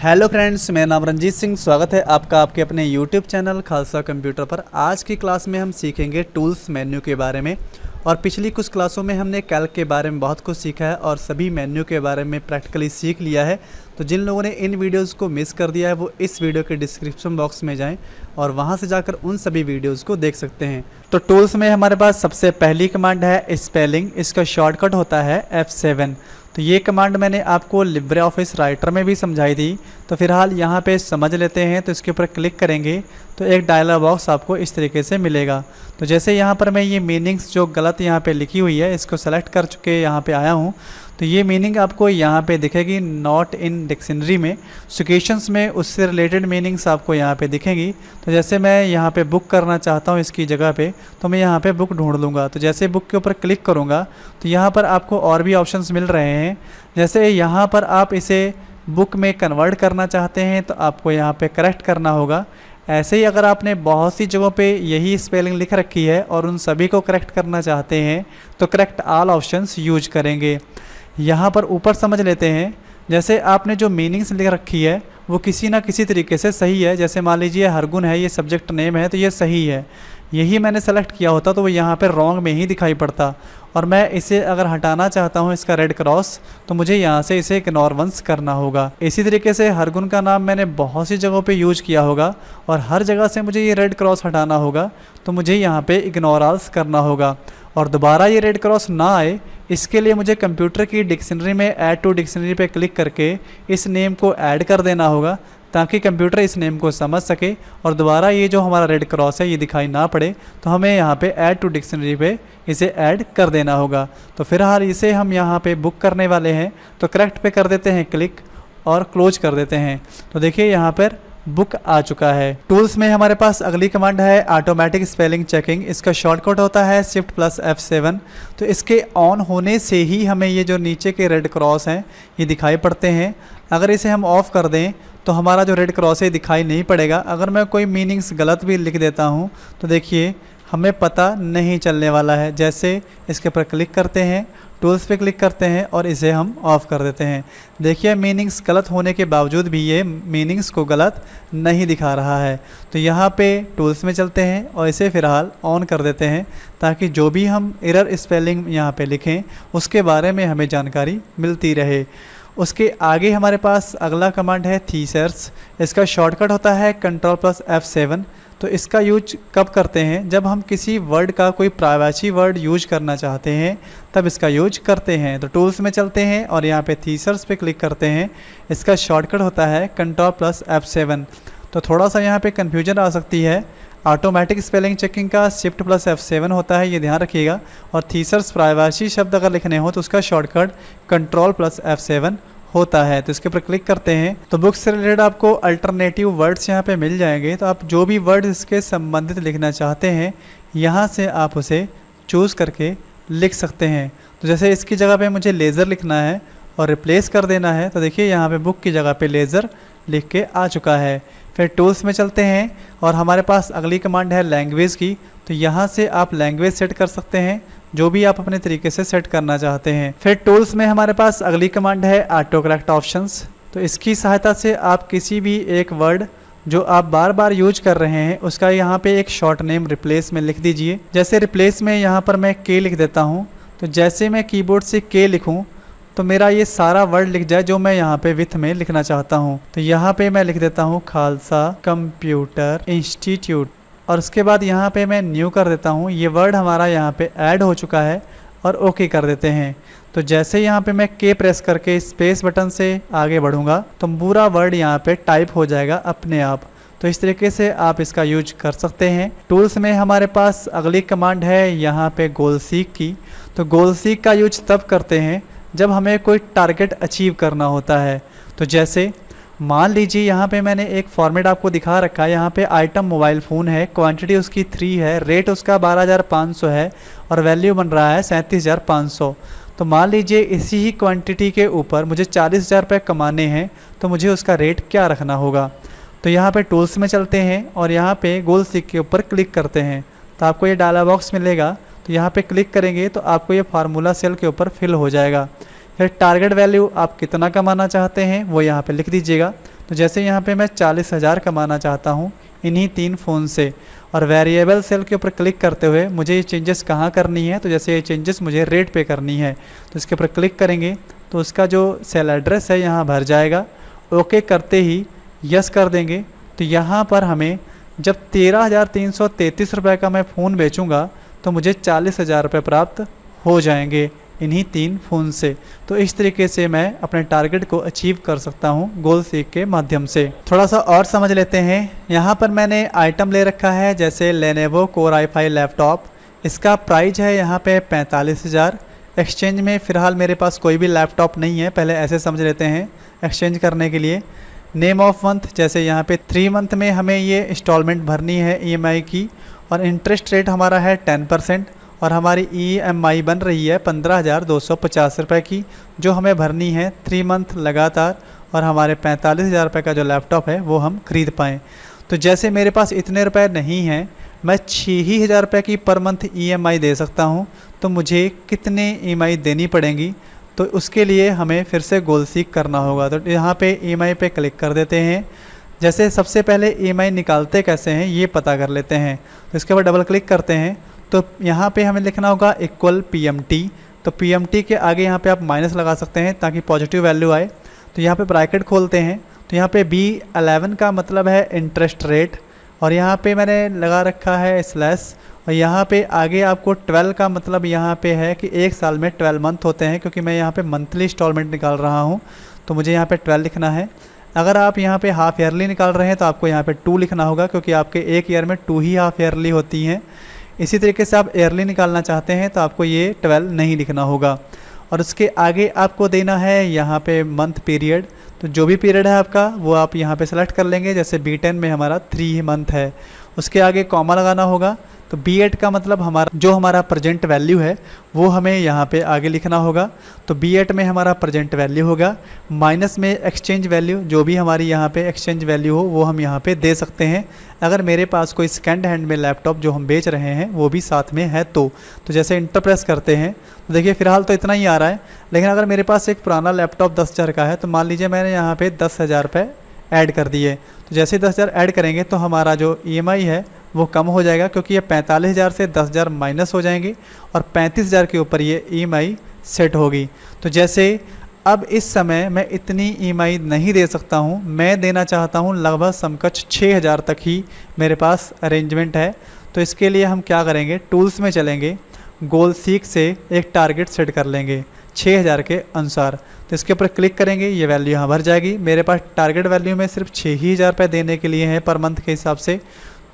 Hello friends, मेरा नाम रंजीत सिंह। स्वागत है आपका आपके अपने यूट्यूब चैनल खालसा कंप्यूटर पर। आज की क्लास में हम सीखेंगे टूल्स मेन्यू के बारे में। और पिछली कुछ क्लासों में हमने कैल्क के बारे में बहुत कुछ सीखा है और सभी मेन्यू के बारे में प्रैक्टिकली सीख लिया है। तो जिन लोगों ने इन वीडियोज़ को मिस कर दिया है वो इस वीडियो के डिस्क्रिप्शन बॉक्स में जाएँ और वहाँ से जाकर उन सभी वीडियोज़ को देख सकते हैं। तो टूल्स में हमारे पास सबसे पहली कमांड है स्पेलिंग। इसका शॉर्टकट होता है F7। तो ये कमांड मैंने आपको लिब्रे ऑफिस राइटर में भी समझाई थी, तो फिलहाल यहाँ पे समझ लेते हैं। तो इसके ऊपर क्लिक करेंगे तो एक डायलॉग बॉक्स आपको इस तरीके से मिलेगा। तो जैसे यहाँ पर मैं ये मीनिंग्स जो गलत यहाँ पे लिखी हुई है इसको सेलेक्ट कर चुके यहाँ पे आया हूँ, तो ये मीनिंग आपको यहाँ पे दिखेगी नॉट इन डिक्शनरी में। सिचुएशंस में उससे रिलेटेड मीनिंग्स आपको यहाँ पे दिखेंगी। तो जैसे मैं यहाँ पे बुक करना चाहता हूँ इसकी जगह पे, तो मैं यहाँ पे बुक ढूंढ लूँगा। तो जैसे बुक के ऊपर क्लिक करूँगा तो यहाँ पर आपको और भी ऑप्शंस मिल रहे हैं। जैसे यहाँ पर आप इसे बुक में कन्वर्ट करना चाहते हैं तो आपको यहाँ पे करेक्ट करना होगा। ऐसे ही अगर आपने बहुत सी जगहों पे यही स्पेलिंग लिख रखी है और उन सभी को करेक्ट करना चाहते हैं तो करेक्ट ऑल ऑप्शंस यूज करेंगे। यहाँ पर ऊपर समझ लेते हैं, जैसे आपने जो मीनिंग्स लिख रखी है वो किसी ना किसी तरीके से सही है। जैसे मान लीजिए हरगुन है, ये सब्जेक्ट नेम है तो ये सही है। यही मैंने सेलेक्ट किया होता तो वो यहाँ पर रॉन्ग में ही दिखाई पड़ता। और मैं इसे अगर हटाना चाहता हूँ इसका रेड क्रॉस, तो मुझे यहाँ से इसे इग्नोर वंस करना होगा। इसी तरीके से हरगुन का नाम मैंने बहुत सी जगहों पे यूज किया होगा और हर जगह से मुझे ये रेड क्रॉस हटाना होगा, तो मुझे यहाँ पे इग्नोर ऑल्स करना होगा। और दोबारा ये रेड क्रॉस ना आए इसके लिए मुझे कंप्यूटर की डिक्शनरी में ऐड टू डिक्शनरी पे क्लिक करके इस नेम को ऐड कर देना होगा, ताकि कंप्यूटर इस नेम को समझ सके और दोबारा ये जो हमारा रेड क्रॉस है ये दिखाई ना पड़े। तो हमें यहाँ पे ऐड टू डिक्शनरी पे इसे ऐड कर देना होगा। तो फिलहाल इसे हम यहाँ पे बुक करने वाले हैं, तो करेक्ट पे कर देते हैं क्लिक और क्लोज कर देते हैं। तो देखिए यहाँ पर बुक आ चुका है। टूल्स में हमारे पास अगली कमांड है ऑटोमेटिक स्पेलिंग चेकिंग। इसका शॉर्टकट होता है Shift+F7। तो इसके ऑन होने से ही हमें ये जो नीचे के रेड क्रॉस हैं ये दिखाई पड़ते हैं। अगर इसे हम ऑफ़ कर दें तो हमारा जो रेड क्रॉस है दिखाई नहीं पड़ेगा। अगर मैं कोई मीनिंग्स गलत भी लिख देता हूँ तो देखिए हमें पता नहीं चलने वाला है। जैसे इसके ऊपर क्लिक करते हैं, टूल्स पे क्लिक करते हैं और इसे हम ऑफ़ कर देते हैं। देखिए मीनिंग्स गलत होने के बावजूद भी ये मीनिंग्स को गलत नहीं दिखा रहा है। तो यहाँ पे टूल्स में चलते हैं और इसे फ़िलहाल ऑन कर देते हैं, ताकि जो भी हम एरर स्पेलिंग यहाँ पे लिखें उसके बारे में हमें जानकारी मिलती रहे। उसके आगे हमारे पास अगला कमांड है थीसर्स। इसका शॉर्टकट होता है Ctrl+F7। तो इसका यूज कब करते हैं, जब हम किसी वर्ड का कोई प्राइवेसी वर्ड यूज करना चाहते हैं तब इसका यूज करते हैं। तो टूल्स में चलते हैं और यहाँ पे थीसर्स पे क्लिक करते हैं। इसका शॉर्टकट होता है Ctrl+F7। तो थोड़ा सा यहाँ पे कन्फ्यूजन आ सकती है। ऑटोमेटिक स्पेलिंग चेकिंग का Shift+F7 होता है, ये ध्यान रखिएगा। और थीसर्स प्राइवेसी शब्द अगर लिखने हो तो उसका शॉर्टकट Ctrl+F7 होता है। तो इसके ऊपर क्लिक करते हैं तो बुक से रिलेटेड आपको अल्टरनेटिव वर्ड्स यहाँ पे मिल जाएंगे। तो आप जो भी वर्ड इसके संबंधित लिखना चाहते हैं यहाँ से आप उसे चूज़ करके लिख सकते हैं। तो जैसे इसकी जगह पे मुझे लेज़र लिखना है और रिप्लेस कर देना है, तो देखिए यहाँ पे बुक की जगह पे लेज़र लिख के आ चुका है। फिर टूल्स में चलते हैं और हमारे पास अगली कमांड है लैंग्वेज की। तो यहाँ से आप लैंग्वेज सेट कर सकते हैं, जो भी आप अपने तरीके से सेट करना चाहते हैं। फिर टूल्स में हमारे पास अगली कमांड है ऑटो करेक्ट ऑप्शंस। तो इसकी सहायता से आप किसी भी एक वर्ड जो आप बार बार यूज कर रहे हैं उसका यहाँ पे एक शॉर्ट नेम रिप्लेस में लिख दीजिए। जैसे रिप्लेस में यहाँ पर मैं के लिख देता हूँ, तो जैसे मैं कीबोर्ड से के लिखूँ तो मेरा ये सारा वर्ड लिख जाए जो मैं यहाँ पे विथ में लिखना चाहता हूँ। तो यहाँ पे मैं लिख देता हूँ खालसा कंप्यूटर इंस्टीट्यूट और उसके बाद यहाँ पे मैं न्यू कर देता हूँ। ये वर्ड हमारा यहाँ पे ऐड हो चुका है और ओके कर देते हैं। तो जैसे यहाँ पे मैं के प्रेस करके स्पेस बटन से आगे बढ़ूँगा तो पूरा वर्ड यहाँ पे टाइप हो जाएगा अपने आप। तो इस तरीके से आप इसका यूज कर सकते हैं। टूल्स में हमारे पास अगली कमांड है यहाँ पे गोल सीक की। तो गोल सीक का यूज तब करते हैं जब हमें कोई टारगेट अचीव करना होता है। तो जैसे मान लीजिए यहाँ पे मैंने एक फॉर्मेट आपको दिखा रखा है। यहाँ पे आइटम मोबाइल फ़ोन है, क्वांटिटी उसकी 3 है, रेट उसका 12,500 है और वैल्यू बन रहा है 37,500। तो मान लीजिए इसी ही क्वांटिटी के ऊपर मुझे 40,000 रुपये कमाने हैं, तो मुझे उसका रेट क्या रखना होगा। तो यहाँ पे टूल्स में चलते हैं और यहाँ पे गोल सीक के ऊपर क्लिक करते हैं तो आपको ये डायलॉग बॉक्स मिलेगा। तो यहाँ पे क्लिक करेंगे तो आपको ये फार्मूला सेल के ऊपर फिल हो जाएगा। फिर टारगेट वैल्यू आप कितना कमाना चाहते हैं वो यहाँ पे लिख दीजिएगा। तो जैसे यहाँ पे मैं 40,000 कमाना चाहता हूँ इन्हीं 3 फ़ोन से, और वेरिएबल सेल के ऊपर क्लिक करते हुए मुझे ये चेंजेस कहाँ करनी है, तो जैसे ये चेंजेस मुझे रेट पे करनी है, तो इसके ऊपर क्लिक करेंगे तो उसका जो सेल एड्रेस है यहाँ भर जाएगा। ओके करते ही यस कर देंगे तो यहाँ पर हमें जब 13,333 रुपये का मैं फ़ोन बेचूँगा तो मुझे 40,000 रुपये प्राप्त हो जाएंगे इन्हीं 3 फ़ोन से। तो इस तरीके से मैं अपने टारगेट को अचीव कर सकता हूँ गोल सीक के माध्यम से। थोड़ा सा और समझ लेते हैं। यहाँ पर मैंने आइटम ले रखा है जैसे लेनोवो कोर i5 लैपटॉप, इसका प्राइस है यहाँ पे 45,000। एक्सचेंज में फ़िलहाल मेरे पास कोई भी लैपटॉप नहीं है, पहले ऐसे समझ लेते हैं एक्सचेंज करने के लिए। नेम ऑफ मंथ जैसे यहाँ पे 3 मंथ में हमें ये इंस्टॉलमेंट भरनी है EMI की, और इंटरेस्ट रेट हमारा है 10%, और हमारी EMI बन रही है 15,250 रुपये की, जो हमें भरनी है 3 मंथ लगातार, और हमारे 45,000 रुपये का जो लैपटॉप है वो हम खरीद पाएँ। तो जैसे मेरे पास इतने रुपए नहीं हैं, मैं 6,000 रुपये की पर मंथ EMI दे सकता हूँ, तो मुझे कितने EMI देनी पड़ेंगी, तो उसके लिए हमें फिर से गोल सीक करना होगा। तो यहाँ पे EMI पे क्लिक कर देते हैं। जैसे सबसे पहले EMI निकालते कैसे हैं ये पता कर लेते हैं, तो इसके बाद डबल क्लिक करते हैं तो यहाँ पे हमें लिखना होगा इक्वल PMT। तो PMT के आगे यहाँ पे आप माइनस लगा सकते हैं ताकि पॉजिटिव वैल्यू आए। तो यहाँ पे ब्रैकेट खोलते हैं तो यहाँ पे B11 का मतलब है इंटरेस्ट रेट, और यहाँ पे मैंने लगा रखा है स्लैश, और यहाँ पे आगे आपको 12 का मतलब यहाँ पे है कि 1 साल में 12 मंथ होते हैं, क्योंकि मैं यहाँ पे मंथली इंस्टॉलमेंट निकाल रहा हूँ तो मुझे यहाँ पे 12 लिखना है। अगर आप यहाँ पे हाफ ईयरली निकाल रहे हैं तो आपको यहाँ पे 2 लिखना होगा, क्योंकि आपके एक ईयर में 2 ही हाफ ईयरली होती हैं। इसी तरीके से आप ईयरली निकालना चाहते हैं तो आपको ये 12 नहीं लिखना होगा, और उसके आगे आपको देना है यहाँ पे मंथ पीरियड। तो जो भी पीरियड है आपका वो आप यहाँ पे सेलेक्ट कर लेंगे। जैसे B10 में हमारा 3 मंथ है, उसके आगे कॉमा लगाना होगा। तो B8 का मतलब हमारा प्रेजेंट वैल्यू है वो हमें यहाँ पे आगे लिखना होगा। तो B8 में हमारा प्रेजेंट वैल्यू होगा, माइनस में एक्सचेंज वैल्यू, जो भी हमारी यहाँ पे एक्सचेंज वैल्यू हो वो हम यहाँ पे दे सकते हैं। अगर मेरे पास कोई सेकेंड हैंड में लैपटॉप जो हम बेच रहे हैं वो भी साथ में है तो जैसे इंटर प्रेस करते हैं तो देखिए फ़िलहाल तो इतना ही आ रहा है, लेकिन अगर मेरे पास एक पुराना लैपटॉप 10,000 का है तो मान लीजिए मैंने यहाँ पे 10,000 रुपये ऐड कर दिए। तो जैसे 10,000 ऐड करेंगे तो हमारा जो EMI है वो कम हो जाएगा, क्योंकि ये 45,000 से 10,000 माइनस हो जाएंगे और 35,000 के ऊपर ये EMI सेट होगी। तो जैसे अब इस समय मैं इतनी EMI नहीं दे सकता हूँ, मैं देना चाहता हूँ लगभग समकक्ष 6,000 तक ही मेरे पास अरेंजमेंट है। तो इसके लिए हम क्या करेंगे, टूल्स में चलेंगे, गोल सीक से एक टारगेट सेट कर लेंगे 6,000 के अनुसार। तो इसके ऊपर क्लिक करेंगे, ये वैल्यू यहाँ भर जाएगी। मेरे पास टारगेट वैल्यू में सिर्फ 6,000 रुपये देने के लिए है पर मंथ के हिसाब से,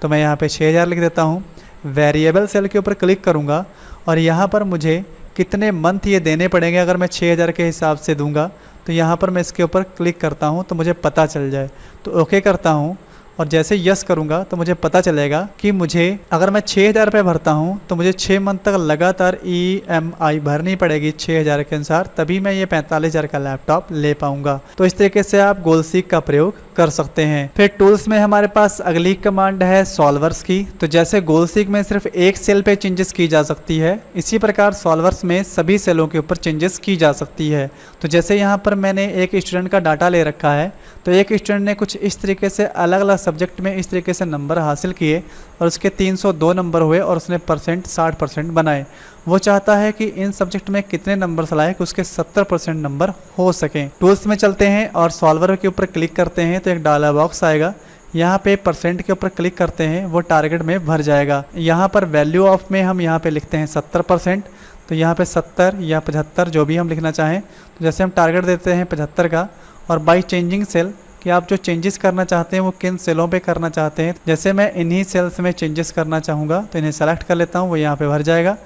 तो मैं यहाँ पे 6,000 लिख देता हूँ। वेरिएबल सेल के ऊपर क्लिक करूँगा और यहाँ पर मुझे कितने मंथ ये देने पड़ेंगे अगर मैं 6,000 के हिसाब से दूंगा, तो यहाँ पर मैं इसके ऊपर क्लिक करता हूँ तो मुझे पता चल जाए। तो ओके करता हूँ और जैसे यस करूँगा तो मुझे पता चलेगा कि मुझे अगर मैं 6,000 रुपये भरता हूँ तो मुझे 6 मंथ तक लगातार EMI भरनी पड़ेगी 6,000 के अनुसार, तभी मैं ये 45,000 का लैपटॉप ले पाऊँगा। तो इस तरीके से आप गोल सीक का प्रयोग कर सकते हैं। फिर टूल्स में हमारे पास अगली कमांड है सॉल्वर्स की। तो जैसे गोल सीक में सिर्फ एक सेल पे चेंजेस की जा सकती है, इसी प्रकार सॉल्वर्स में सभी सेलों के ऊपर चेंजेस की जा सकती है। तो जैसे यहाँ पर मैंने एक स्टूडेंट का डाटा ले रखा है, तो एक स्टूडेंट ने कुछ इस तरीके से अलग अलग सब्जेक्ट में इस तरीके से नंबर हासिल किए और उसके 302 नंबर हुए और उसने 60% बनाए। वो चाहता है कि इन सब्जेक्ट में कितने नंबर लाए कि उसके 70% नंबर हो सकें। टूल्स में चलते हैं और सॉल्वर के ऊपर क्लिक करते हैं तो एक डायलॉग बॉक्स आएगा। यहाँ पे परसेंट के ऊपर क्लिक करते हैं, वो टारगेट में भर जाएगा। यहाँ पर वैल्यू ऑफ में हम यहाँ पे लिखते हैं 70%। तो यहाँ पे 70 या 75 जो भी हम लिखना चाहें। तो जैसे हम टारगेट देते हैं 75 का, और बाई चेंजिंग सेल कि आप जो चेंजेस करना चाहते हैं वो किन सेलों पे करना चाहते हैं। जैसे मैं इन्हीं सेल्स में चेंजेस करना चाहूँगा तो इन्हें सेलेक्ट कर लेता हूँ, वो यहाँ पे भर जाएगा।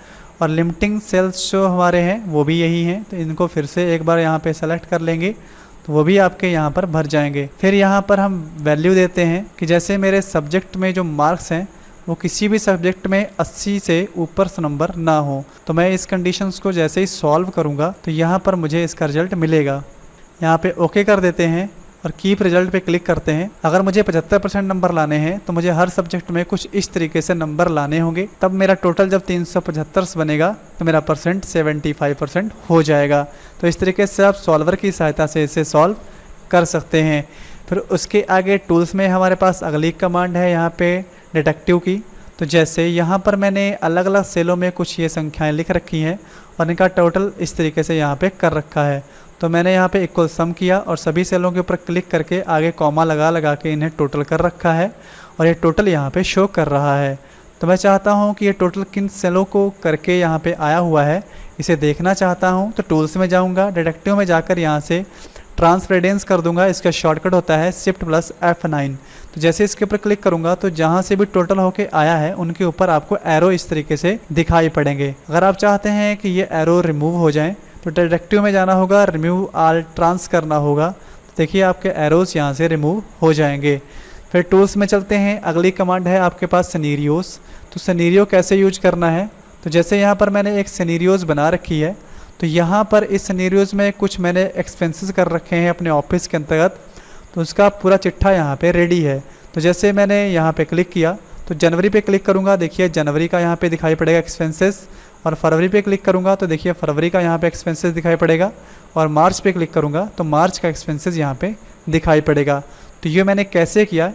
और लिमिटिंग सेल्स जो हमारे हैं वो भी यही हैं, तो इनको फिर से एक बार यहाँ पे सेलेक्ट कर लेंगे तो वो भी आपके यहाँ पर भर जाएंगे। फिर यहाँ पर हम वैल्यू देते हैं कि जैसे मेरे सब्जेक्ट में जो मार्क्स हैं वो किसी भी सब्जेक्ट में 80 से ऊपर नंबर ना हो। तो मैं इस कंडीशंस को जैसे ही सॉल्व करूँगा तो यहाँ पर मुझे इसका रिजल्ट मिलेगा। यहाँ पे ओके कर देते हैं और कीप रिजल्ट पे क्लिक करते हैं। अगर मुझे 75% नंबर लाने हैं तो मुझे हर सब्जेक्ट में कुछ इस तरीके से नंबर लाने होंगे, तब मेरा टोटल जब 375 बनेगा तो मेरा परसेंट 75% हो जाएगा। तो इस तरीके से आप सॉल्वर की सहायता से इसे सॉल्व कर सकते हैं। फिर उसके आगे टूल्स में हमारे पास अगली कमांड है यहाँ पे डिटेक्टिव की। तो जैसे यहाँ पर मैंने अलग अलग सेलों में कुछ ये संख्याएं लिख रखी हैं और इनका टोटल इस तरीके से यहाँ पे कर रखा है। तो मैंने यहाँ पे इक्वल सम किया और सभी सेलों के ऊपर क्लिक करके आगे कॉमा लगा के इन्हें टोटल कर रखा है और ये टोटल यहाँ पे शो कर रहा है। तो मैं चाहता हूँ कि ये टोटल किन सेलों को करके यहाँ पे आया हुआ है इसे देखना चाहता हूँ। तो टूल्स में जाऊँगा, डिटेक्टिव में जाकर यहाँ से ट्रांसपेरेंस कर दूंगा। इसका शॉर्टकट होता है शिफ्ट प्लस F9। तो जैसे इसके ऊपर क्लिक करूंगा तो जहां से भी टोटल होके आया है उनके ऊपर आपको एरो इस तरीके से दिखाई पड़ेंगे। अगर आप चाहते हैं कि ये एरो रिमूव हो जाएं तो डिटेक्टिव में जाना होगा, रिमूव ऑल ट्रांस करना होगा। तो देखिए आपके एरोस यहाँ से रिमूव हो जाएंगे। फिर टूल्स में चलते हैं, अगली कमांड है आपके पास सिनेरियोस। तो सिनेरियो कैसे यूज करना है, तो जैसे यहाँ पर मैंने एक सिनेरियोस बना रखी है तो यहाँ पर इस सिनेरियोस में कुछ मैंने एक्सपेंसेस कर रखे हैं अपने ऑफिस के अंतर्गत, तो उसका पूरा चिट्ठा यहाँ पे रेडी है। तो जैसे मैंने यहाँ पे क्लिक किया तो जनवरी पे क्लिक करूँगा, देखिए जनवरी का यहाँ पे दिखाई पड़ेगा एक्सपेंसेस, और फरवरी पे क्लिक करूँगा तो देखिए फरवरी का यहाँ पे एक्सपेंसेस दिखाई पड़ेगा, और मार्च पे क्लिक करूँगा तो मार्च का एक्सपेंसेस यहाँ पे दिखाई पड़ेगा। तो ये मैंने कैसे किया,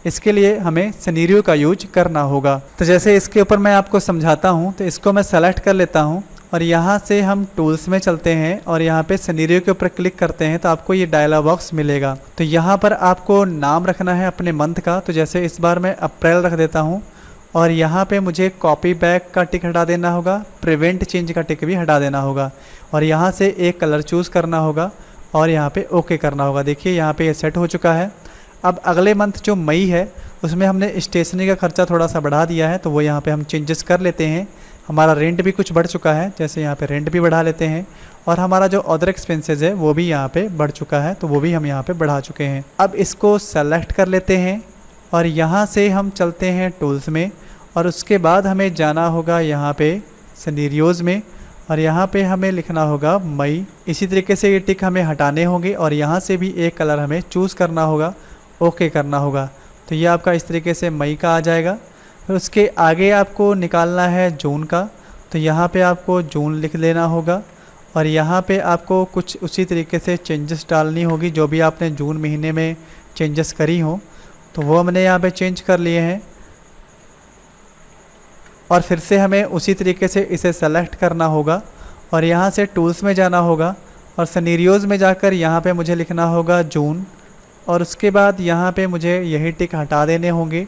इसके लिए हमें सिनेरियो का यूज करना होगा। तो जैसे इसके ऊपर मैं आपको समझाता हूँ, तो इसको मैं सेलेक्ट कर लेता हूँ और यहाँ से हम टूल्स में चलते हैं और यहाँ पे सिनेरियो के ऊपर क्लिक करते हैं तो आपको ये डायलॉग बॉक्स मिलेगा। तो यहाँ पर आपको नाम रखना है अपने मंथ का। तो जैसे इस बार मैं अप्रैल रख देता हूँ और यहाँ पे मुझे कॉपी बैक का टिक हटा देना होगा, प्रिवेंट चेंज का टिक भी हटा देना होगा, और यहाँ से एक कलर चूज़ करना होगा और यहाँ पे ओके करना होगा। देखिए यहाँ पे ये सेट हो चुका है। अब अगले मंथ जो मई है उसमें हमने स्टेशनरी का खर्चा थोड़ा सा बढ़ा दिया है, तो वो यहाँ पे हम चेंजेस कर लेते हैं। हमारा रेंट भी कुछ बढ़ चुका है, जैसे यहाँ पे रेंट भी बढ़ा लेते हैं, और हमारा जो अदर एक्सपेंसेस है वो भी यहाँ पे बढ़ चुका है, तो वो भी हम यहाँ पे बढ़ा चुके हैं। अब इसको सेलेक्ट कर लेते हैं और यहाँ से हम चलते हैं टूल्स में, और उसके बाद हमें जाना होगा यहाँ पे सिनेरियोज़ में, और यहाँ पे हमें लिखना होगा मई। इसी तरीके से ये टिक हमें हटाने होंगे और यहाँ से भी एक कलर हमें चूज़ करना होगा, ओके करना होगा। तो ये आपका इस तरीके से मई का आ जाएगा। फिर उसके आगे आपको निकालना है जून का, तो यहाँ पे आपको जून लिख लेना होगा, और यहाँ पे आपको कुछ उसी तरीके से चेंजेस डालनी होगी जो भी आपने जून महीने में चेंजेस करी हो, तो वो हमने यहाँ पे चेंज कर लिए हैं। और फिर से हमें उसी तरीके से इसे सेलेक्ट करना होगा और यहाँ से टूल्स में जाना होगा और सिनेरियोज़ में जाकर यहाँ पे मुझे लिखना होगा जून, और उसके बाद यहाँ पे मुझे यही टिक हटा देने होंगे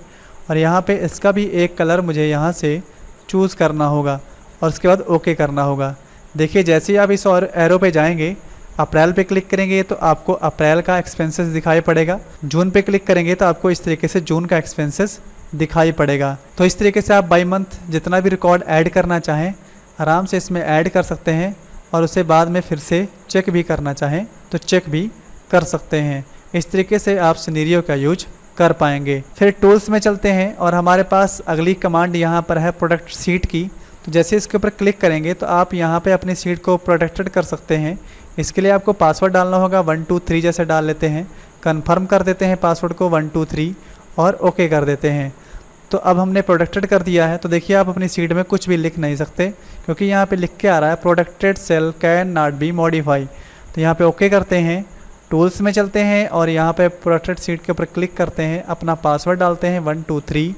और यहाँ पे इसका भी एक कलर मुझे यहाँ से चूज़ करना होगा और उसके बाद ओके करना होगा। देखिए जैसे ही आप इस और एरो पे जाएंगे, अप्रैल पे क्लिक करेंगे तो आपको अप्रैल का एक्सपेंसेस दिखाई पड़ेगा, जून पे क्लिक करेंगे तो आपको इस तरीके से जून का एक्सपेंसेस दिखाई पड़ेगा। तो इस तरीके से आप बाई मंथ जितना भी रिकॉर्ड ऐड करना चाहें आराम से इसमें ऐड कर सकते हैं, और उसे बाद में फिर से चेक भी करना चाहें तो चेक भी कर सकते हैं। इस तरीके से आप सिनेरियो का यूज कर पाएंगे। फिर टूल्स में चलते हैं और हमारे पास अगली कमांड यहाँ पर है प्रोडक्ट सीट की। तो जैसे इसके ऊपर क्लिक करेंगे तो आप यहाँ पे अपनी सीट को प्रोटेक्टेड कर सकते हैं। इसके लिए आपको पासवर्ड डालना होगा, 123 जैसे डाल लेते हैं, कन्फर्म कर देते हैं पासवर्ड को 123 और ओके कर देते हैं। तो अब हमने प्रोटेक्टेड कर दिया है। तो देखिए आप अपनी सीट में कुछ भी लिख नहीं सकते क्योंकि यहाँ पे लिख के आ रहा है protected cell can not be modify. तो यहाँ पे ओके करते हैं, टूल्स में चलते हैं और यहाँ पे प्रोटेक्टेड सीट के ऊपर क्लिक करते हैं, अपना पासवर्ड डालते हैं 123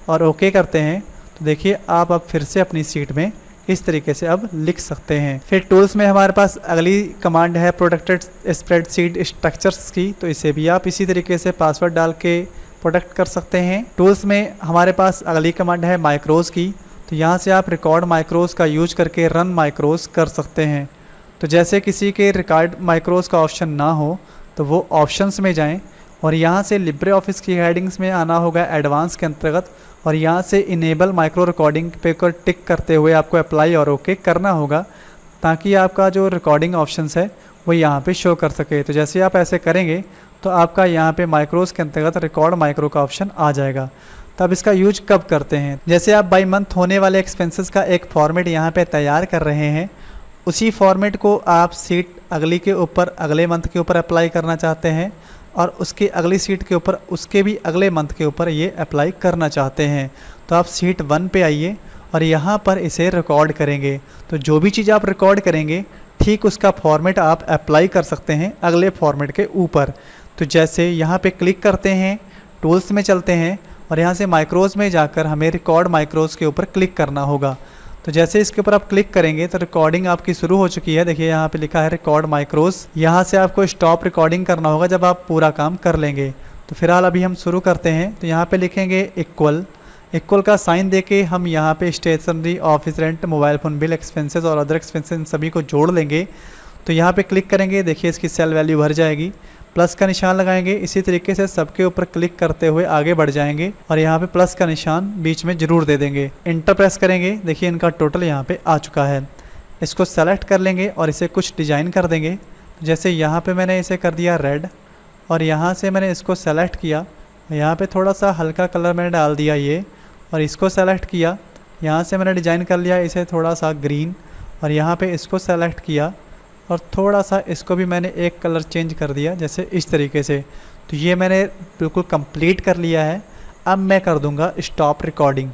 और ओके करते हैं। तो देखिए आप अब फिर से अपनी सीट में इस तरीके से अब लिख सकते हैं। फिर टूल्स में हमारे पास अगली कमांड है प्रोटेक्टेड स्प्रेडशीट स्ट्रक्चर्स की। तो इसे भी आप इसी तरीके से पासवर्ड डाल के प्रोटेक्ट कर सकते हैं। टूल्स में हमारे पास अगली कमांड है माइक्रोज़ की। तो यहाँ से आप रिकॉर्ड माइक्रोज़ का यूज करके रन माइक्रोज़ कर सकते हैं। तो जैसे किसी के रिकॉर्ड माइक्रोज़ का ऑप्शन ना हो तो वो ऑप्शंस में जाएं और यहाँ से लिब्रे ऑफिस की हेडिंग्स में आना होगा एडवांस के अंतर्गत, और यहाँ से इनेबल माइक्रो रिकॉर्डिंग पे को टिक करते हुए आपको अप्लाई और ओके करना होगा ताकि आपका जो रिकॉर्डिंग ऑप्शंस है वो यहाँ पे शो कर सके। तो जैसे आप ऐसे करेंगे तो आपका यहाँ पे माइक्रोज़ के अंतर्गत रिकॉर्ड माइक्रो का ऑप्शन आ जाएगा। तब इसका यूज कब करते हैं, जैसे आप बाई मंथ होने वाले एक्सपेंसेस का एक फॉर्मेट यहाँ पे तैयार कर रहे हैं, उसी फॉर्मेट को आप सीट अगली के ऊपर अगले मंथ के ऊपर अप्लाई करना चाहते हैं और उसकी अगली सीट के ऊपर उसके भी अगले मंथ के ऊपर ये अप्लाई करना चाहते हैं। तो आप सीट 1 पे आइए और यहाँ पर इसे रिकॉर्ड करेंगे। तो जो भी चीज़ आप रिकॉर्ड करेंगे ठीक उसका फॉर्मेट आप अप्लाई कर सकते हैं अगले फॉर्मेट के ऊपर। तो जैसे यहाँ पे क्लिक करते हैं, टूल्स में चलते हैं और यहाँ से माइक्रोज़ में जाकर हमें रिकॉर्ड माइक्रोज़ के ऊपर क्लिक करना होगा। तो जैसे इसके ऊपर आप क्लिक करेंगे तो रिकॉर्डिंग आपकी शुरू हो चुकी है। देखिए यहाँ पे लिखा है रिकॉर्ड माइक्रोज़। यहाँ से आपको स्टॉप रिकॉर्डिंग करना होगा जब आप पूरा काम कर लेंगे। तो फिलहाल अभी हम शुरू करते हैं। तो यहाँ पे लिखेंगे इक्वल का साइन देके हम यहाँ पे stationery, office rent, mobile phone bill, expenses और अदर एक्सपेंसेस सभी को जोड़ लेंगे। तो यहाँ पे क्लिक करेंगे, देखिए इसकी सेल वैल्यू भर जाएगी। प्लस का निशान लगाएंगे। इसी तरीके से सबके ऊपर क्लिक करते हुए आगे बढ़ जाएंगे और यहाँ पे प्लस का निशान बीच में ज़रूर दे देंगे। इंटर प्रेस करेंगे। देखिए इनका टोटल यहाँ पे आ चुका है। इसको सेलेक्ट कर लेंगे और इसे कुछ डिज़ाइन कर देंगे। जैसे यहाँ पे मैंने इसे कर दिया रेड और यहाँ से मैंने इसको सेलेक्ट किया। यहाँ पे थोड़ा सा हल्का कलर मैंने डाल दिया ये, और इसको सेलेक्ट किया। यहाँ से मैंने डिज़ाइन कर लिया इसे थोड़ा सा ग्रीन, और यहाँ पे इसको सेलेक्ट किया और थोड़ा सा इसको भी मैंने एक कलर चेंज कर दिया, जैसे इस तरीके से। तो ये मैंने बिल्कुल कंप्लीट कर लिया है। अब मैं कर दूंगा स्टॉप रिकॉर्डिंग।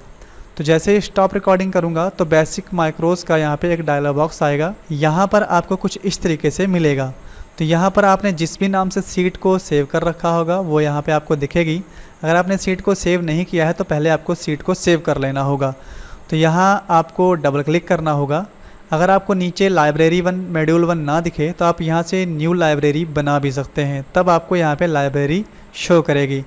तो जैसे ही स्टॉप रिकॉर्डिंग करूंगा तो बेसिक माइक्रोज़ का यहाँ पे एक डायलॉग बॉक्स आएगा। यहाँ पर आपको कुछ इस तरीके से मिलेगा। तो यहाँ पर आपने जिस भी नाम से सीट को सेव कर रखा होगा वो यहाँ पे आपको दिखेगी। अगर आपने सीट को सेव नहीं किया है तो पहले आपको सीट को सेव कर लेना होगा। तो यहाँ आपको डबल क्लिक करना होगा। अगर आपको नीचे लाइब्रेरी 1 मॉड्यूल 1 ना दिखे तो आप यहाँ से न्यू लाइब्रेरी बना भी सकते हैं, तब आपको यहाँ पे लाइब्रेरी शो करेगी।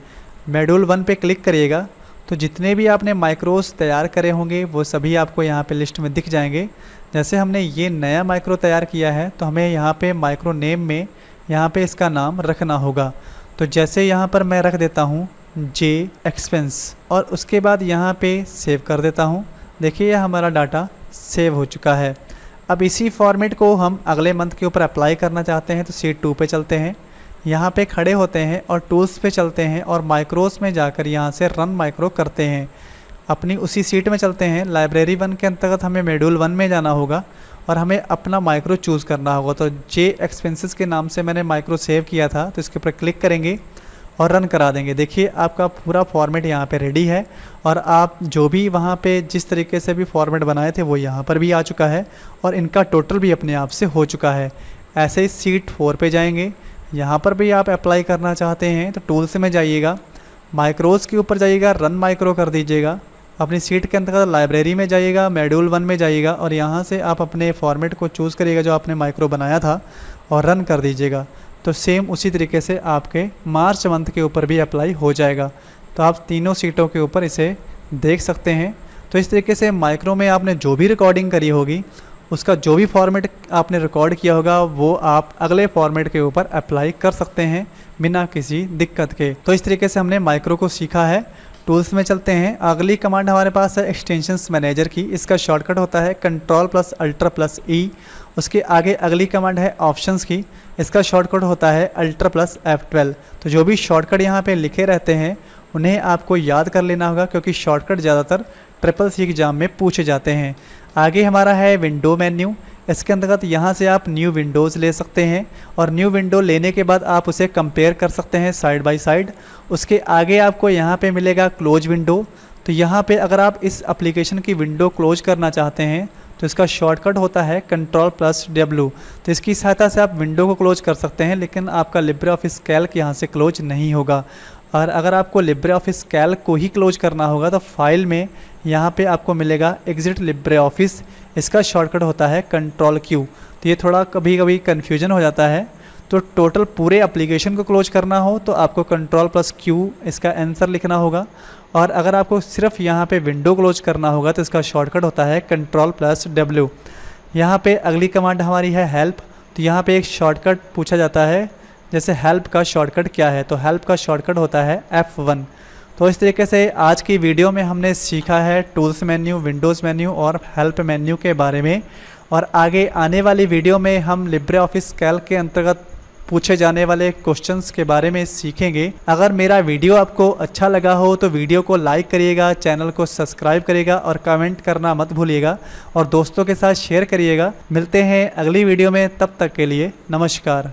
मॉड्यूल 1 पे क्लिक करिएगा तो जितने भी आपने माइक्रोज़ तैयार करे होंगे वो सभी आपको यहाँ पे लिस्ट में दिख जाएंगे। जैसे हमने ये नया माइक्रो तैयार किया है तो हमें यहाँ पे माइक्रो नेम में यहाँ पे इसका नाम रखना होगा। तो जैसे यहाँ पर मैं रख देता हूँ जे एक्सपेंस और उसके बाद यहाँ पे सेव कर देता हूँ। देखिए यह हमारा डाटा सेव हो चुका है। अब इसी फॉर्मेट को हम अगले मंथ के ऊपर अप्लाई करना चाहते हैं तो शीट 2 पे चलते हैं। यहाँ पे खड़े होते हैं और टूल्स पे चलते हैं और माइक्रोज़ में जाकर यहाँ से रन माइक्रो करते हैं। अपनी उसी सीट में चलते हैं। लाइब्रेरी 1 के अंतर्गत हमें मॉड्यूल 1 में जाना होगा और हमें अपना माइक्रो चूज़ करना होगा। तो जे एक्सपेंसेस के नाम से मैंने माइक्रो सेव किया था, तो इसके ऊपर क्लिक करेंगे और रन करा देंगे। देखिए आपका पूरा फॉर्मेट यहाँ पे रेडी है और आप जो भी वहाँ पे जिस तरीके से भी फॉर्मेट बनाए थे वो यहाँ पर भी आ चुका है और इनका टोटल भी अपने आप से हो चुका है। ऐसे ही शीट 4 पे जाएंगे। यहाँ पर भी आप अप्लाई करना चाहते हैं तो टूल्स में जाइएगा, माइक्रोज़ के ऊपर जाइएगा, रन माइक्रो कर दीजिएगा। अपनी सीट के अंतर्गत लाइब्रेरी में जाइएगा, मॉड्यूल 1 में जाइएगा और यहाँ से आप अपने फॉर्मेट को चूज़ करिएगा जो आपने माइक्रो बनाया था और रन कर दीजिएगा। तो सेम उसी तरीके से आपके मार्च मंथ के ऊपर भी अप्लाई हो जाएगा। तो आप तीनों सीटों के ऊपर इसे देख सकते हैं। तो इस तरीके से माइक्रो में आपने जो भी रिकॉर्डिंग करी होगी उसका जो भी फॉर्मेट आपने रिकॉर्ड किया होगा वो आप अगले फॉर्मेट के ऊपर अप्लाई कर सकते हैं बिना किसी दिक्कत के। तो इस तरीके से हमने माइक्रो को सीखा है। टूल्स में चलते हैं। अगली कमांड हमारे पास है एक्सटेंशंस मैनेजर की। इसका शॉर्टकट होता है Ctrl+Alt+E। उसके आगे अगली कमांड है ऑप्शंस की। इसका शॉर्टकट होता है Alt+F12। तो जो भी शॉर्टकट यहाँ पे लिखे रहते हैं उन्हें आपको याद कर लेना होगा क्योंकि शॉर्टकट ज़्यादातर CCC एग्ज़ाम में पूछे जाते हैं। आगे हमारा है विंडो मेन्यू। इसके अंतर्गत यहाँ से आप न्यू विंडोज़ ले सकते हैं और न्यू विंडो लेने के बाद आप उसे कंपेयर कर सकते हैं साइड बाय साइड। उसके आगे आपको यहाँ पे मिलेगा क्लोज विंडो। तो यहाँ पे अगर आप इस एप्लीकेशन की विंडो क्लोज करना चाहते हैं तो इसका शॉर्टकट होता है Ctrl+W। तो इसकी सहायता से आप विंडो को क्लोज कर सकते हैं, लेकिन आपका लिब्रे ऑफिस कैल्क यहाँ से क्लोज नहीं होगा। और अगर आपको लिब्रे ऑफिस कैल्क को ही क्लोज करना होगा तो फाइल में यहाँ पे आपको मिलेगा एग्जिट लिब्रे ऑफिस। इसका शॉर्टकट होता है Ctrl+Q। तो ये थोड़ा कभी कभी कन्फ्यूजन हो जाता है। तो टोटल पूरे एप्लीकेशन को क्लोज करना हो तो आपको Ctrl+Q इसका आंसर लिखना होगा, और अगर आपको सिर्फ यहाँ पे विंडो क्लोज करना होगा तो इसका शॉर्टकट होता है Ctrl+W। यहाँ पे अगली कमांड हमारी है हेल्प। तो यहाँ पे एक शॉर्टकट पूछा जाता है, जैसे हेल्प का शॉर्टकट क्या है, तो हेल्प का शॉर्टकट होता है F1। तो इस तरीके से आज की वीडियो में हमने सीखा है टूल्स मेन्यू, विंडोज़ मेन्यू और हेल्प मेन्यू के बारे में। और आगे आने वाली वीडियो में हम लिब्रे ऑफिस कैल्क के अंतर्गत पूछे जाने वाले क्वेश्चंस के बारे में सीखेंगे। अगर मेरा वीडियो आपको अच्छा लगा हो तो वीडियो को लाइक करिएगा, चैनल को सब्सक्राइब करिएगा और कमेंट करना मत भूलिएगा और दोस्तों के साथ शेयर करिएगा। मिलते हैं अगली वीडियो में, तब तक के लिए नमस्कार।